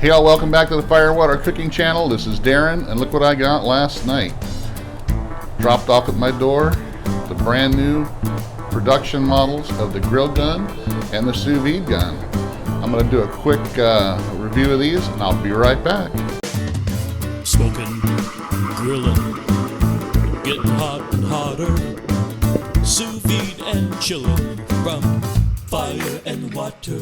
Hey all, welcome back to the Fire and Water Cooking Channel. This is Darren, and look what I got last night. Dropped off at my door the brand new production models of the GrillGun and the Su-VGun. I'm going to do a quick review of these, and I'll be right back. Smoking, grilling, getting hot and hotter, sous vide and chilling from fire and water.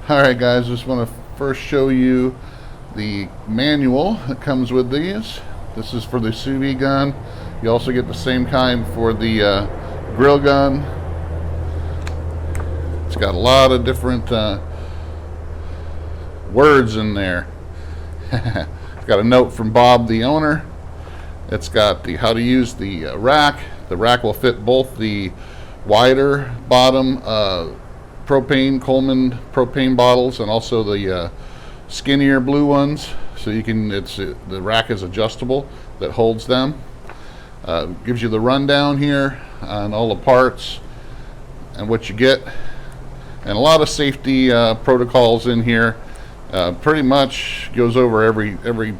Alright guys, just want to first show you the manual that comes with these. This is for the Su-VGun. You also get the same kind for the GrillGun. It's got a lot of different words in there. It's got a note from Bob, the owner. It's got the how to use the rack. The rack will fit both the wider bottom Coleman propane bottles and also the skinnier blue ones. So you can, the rack is adjustable that holds them. Gives you the rundown here on all the parts and what you get, and a lot of safety protocols in here. Pretty much goes over every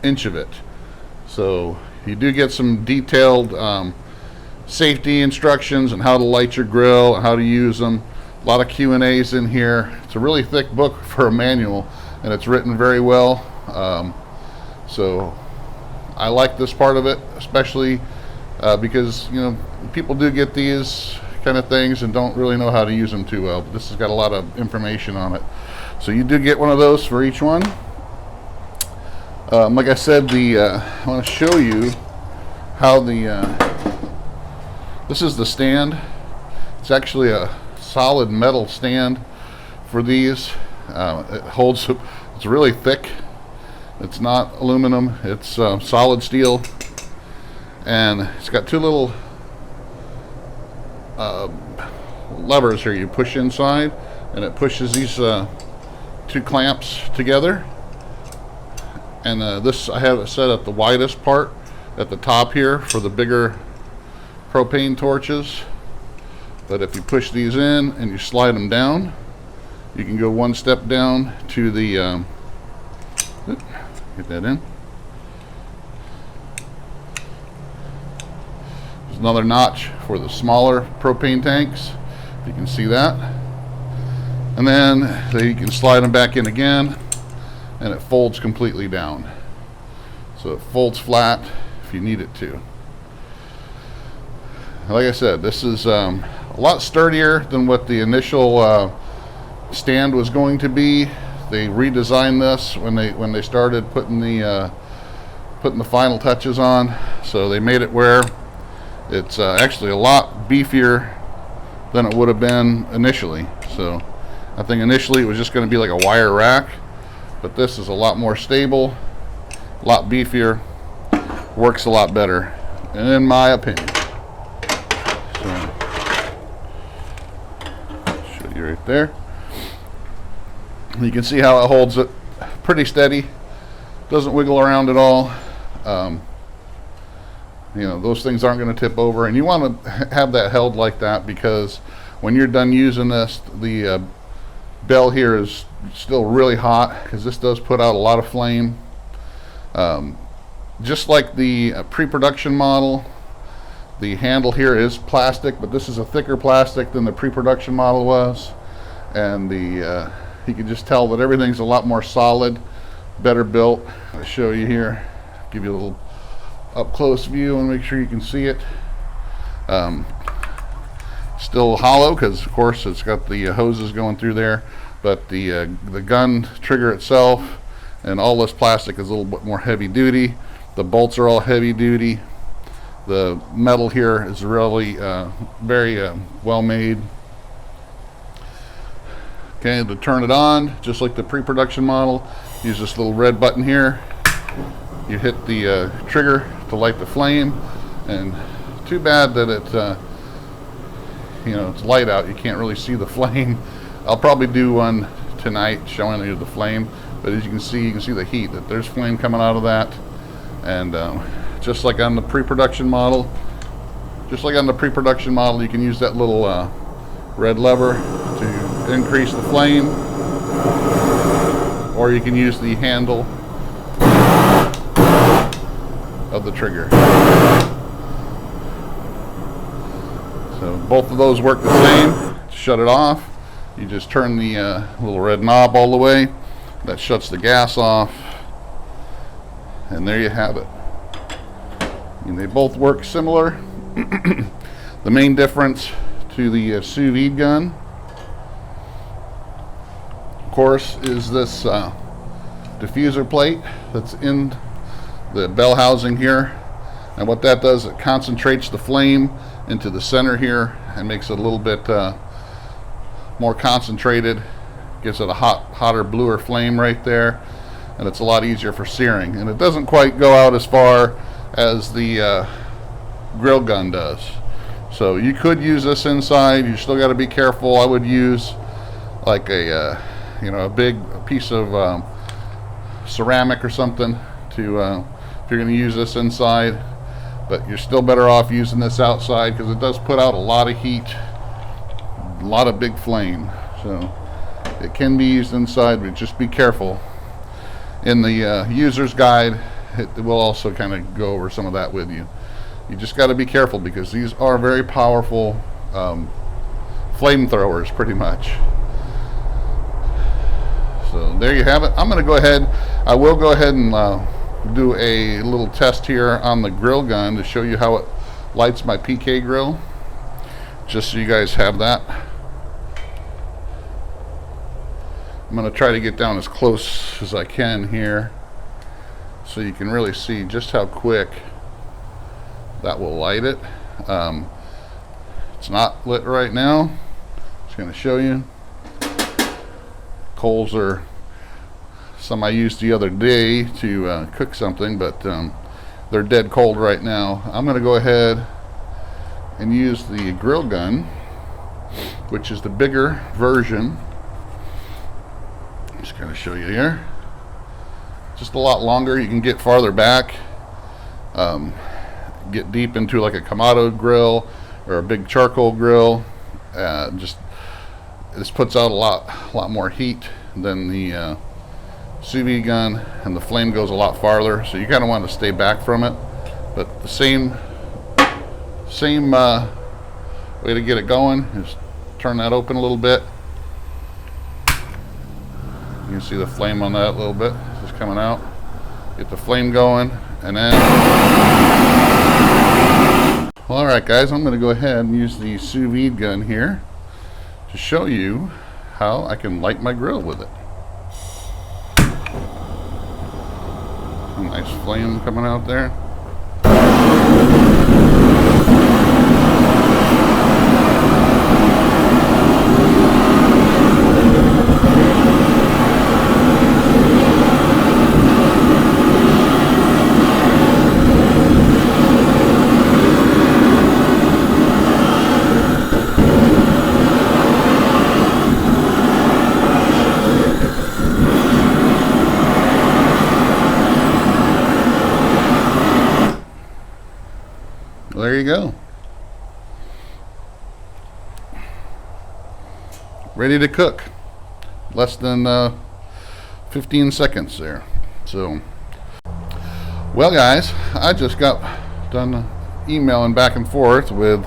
inch of it. So you do get some detailed safety instructions on how to light your grill and how to use them. A lot of Q&As in here. It's a really thick book for a manual, and it's written very well. So I like this part of it, especially because, you know, people do get these kind of things and don't really know how to use them too well. But this has got a lot of information on it. So you do get one of those for each one. Like I said, I want to show you how this is the stand. It's actually a solid metal stand for these. It holds, it's really thick. It's not aluminum, it's solid steel, and it's got two little levers here you push inside, and it pushes these two clamps together. And this, I have it set at the widest part at the top here for the bigger propane torches. But if you push these in and you slide them down, you can go one step down to the get that in. There's another notch for the smaller propane tanks. You can see that. And then you can slide them back in again, and it folds completely down. So it folds flat if you need it to. Like I said, this is a lot sturdier than what the initial stand was going to be. They redesigned this when they started putting the final touches on. So they made it where it's actually a lot beefier than it would have been initially. So I think initially it was just going to be like a wire rack, but this is a lot more stable, a lot beefier, works a lot better, in my opinion. So, show you right there. You can see how it holds it pretty steady, doesn't wiggle around at all. You know, those things aren't going to tip over, and you want to have that held like that because when you're done using this, the bell here is still really hot because this does put out a lot of flame. Just like the pre-production model, the handle here is plastic, but this is a thicker plastic than the pre-production model was, and you can just tell that everything's a lot more solid, better built. I'll show you here, give you a little up close view and make sure you can see it. Still hollow because of course it's got the hoses going through there, but the gun trigger itself and all this plastic is a little bit more heavy duty. The bolts are all heavy duty. The metal here is really very well made. Okay, to turn it on, just like the pre-production model, use this little red button here. You hit the trigger to light the flame, and too bad that it's light out. You can't really see the flame. I'll probably do one tonight showing you the flame, but as you can see the heat, that there's flame coming out of that. And just like on the pre-production model, Just like on the pre-production model, you can use that little red lever to increase the flame, or you can use the handle of the trigger. So both of those work the same. To shut it off, you just turn the little red knob all the way. That shuts the gas off, and there you have it. And they both work similar. The main difference to the Su-VGun, of course, is this diffuser plate that's in the bell housing here. And what that does, it concentrates the flame into the center here and makes it a little bit more concentrated. Gives it a hotter, bluer flame right there, and it's a lot easier for searing. And it doesn't quite go out as far as the grill gun does. So you could use this inside. You still got to be careful. I would use like a a big piece of ceramic or something to if you're going to use this inside. But you're still better off using this outside because it does put out a lot of heat, a lot of big flame. So it can be used inside, but just be careful. In the user's guide, it will also kind of go over some of that with you. You just got to be careful because these are very powerful flamethrowers, pretty much. So there you have it. I'm going to go ahead. I will go ahead and do a little test here on the grill gun to show you how it lights my PK grill, just so you guys have that. I'm going to try to get down as close as I can here so you can really see just how quick that will light it. It's not lit right now. Just going to show you. Coals are some I used the other day to cook something, but they're dead cold right now. I'm going to go ahead and use the grill gun, which is the bigger version. Just going to show you here. Just a lot longer. You can get farther back, get deep into like a Kamado grill or a big charcoal grill. Just this puts out a lot more heat than the SuVGun, and the flame goes a lot farther. So you kind of want to stay back from it. But the same way to get it going is turn that open a little bit. You can see the flame on that a little bit, just coming out. Get the flame going, and then, well, all right guys, I'm going to go ahead and use the SuVGun here to show you how I can light my grill with it. A nice flame coming out there. There you go. Ready to cook. Less than 15 seconds there. So, well guys, I just got done emailing back and forth with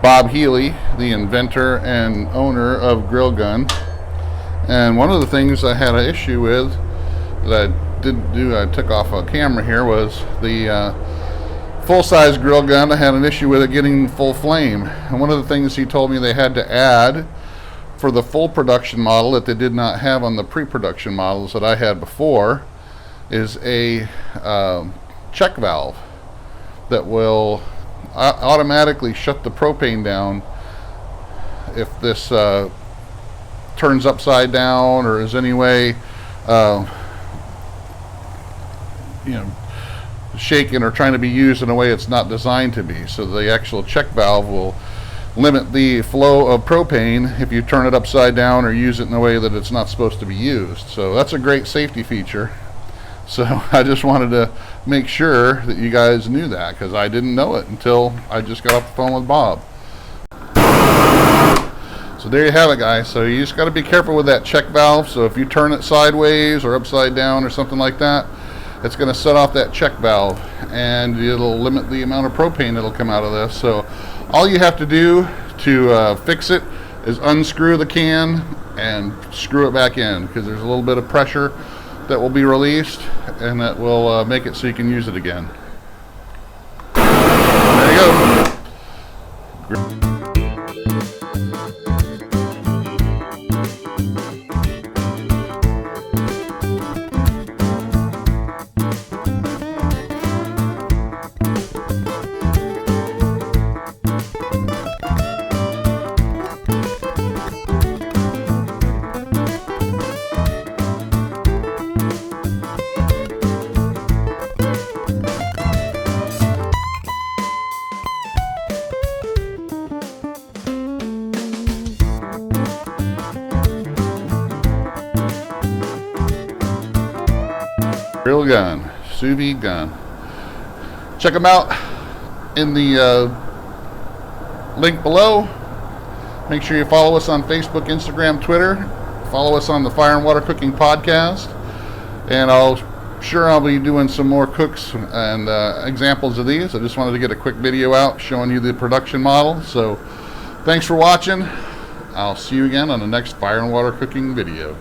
Bob Healy, the inventor and owner of GrillGun. And one of the things I had an issue with that I didn't do, I took off a camera here, was the full-size grill gun. I had an issue with it getting full flame, and one of the things he told me they had to add for the full production model that they did not have on the pre-production models that I had before is a check valve that will automatically shut the propane down if this turns upside down or is any way shaken or trying to be used in a way it's not designed to be. So the actual check valve will limit the flow of propane if you turn it upside down or use it in a way that it's not supposed to be used. So that's a great safety feature. So I just wanted to make sure that you guys knew that, because I didn't know it until I just got off the phone with Bob. So there you have it, guys. So you just got to be careful with that check valve. So if you turn it sideways or upside down or something like that, it's going to set off that check valve, and it'll limit the amount of propane that'll come out of this. So all you have to do to fix it is unscrew the can and screw it back in, because there's a little bit of pressure that will be released, and that will make it so you can use it again. There you go. GrillGun, SuVGun. Check them out in the link below. Make sure you follow us on Facebook, Instagram, Twitter. Follow us on the Fire and Water Cooking Podcast. And I'll be doing some more cooks and examples of these. I just wanted to get a quick video out showing you the production model. So thanks for watching. I'll see you again on the next Fire and Water Cooking video.